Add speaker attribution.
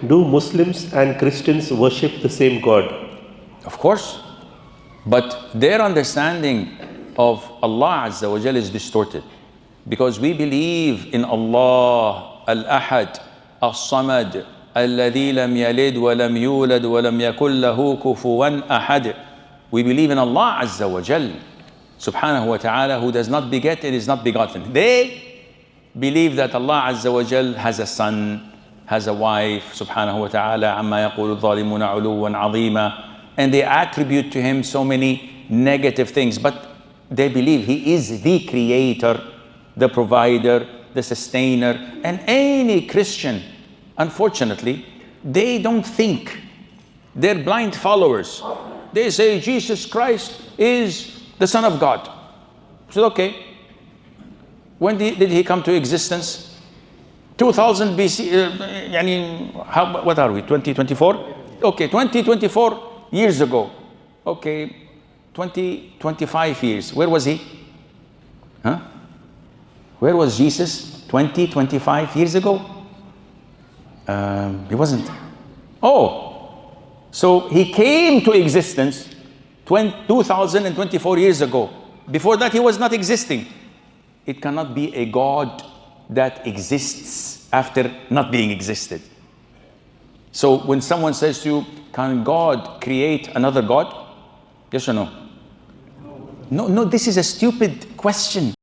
Speaker 1: Do Muslims and Christians worship the same God?
Speaker 2: Of course. But their understanding of Allah Azza wa Jal is distorted. Because we believe in Allah Al-Ahad, Al-Samad, Alladhi lam yalid wa lam yulad wa lam yakul lahu kufuwan ahad. We believe in Allah Azza wa Jal, Subhanahu wa ta'ala, who does not beget and is not begotten. They believe that Allah Azza wa Jal has a son, has a wife, Subhanahu wa ta'ala, amma yaqulu dhalimuna uluwan azima. And they attribute to him so many negative things. But they believe he is the creator, the provider, the sustainer. And any Christian, unfortunately, they don't think. They're blind followers. They say Jesus Christ is the Son of God. So, okay. When did he come to existence? 2000 BC. What are we? 2024? Okay, 2024 years ago. Okay, 25 years. Where was he? Huh? Where was Jesus 25 years ago? He wasn't. Oh, so he came to existence 2024 years ago. Before that, he was not existing. It cannot be a God that exists after not being existed. So when someone says to you, can God create another God? Yes or no? No, this is a stupid question.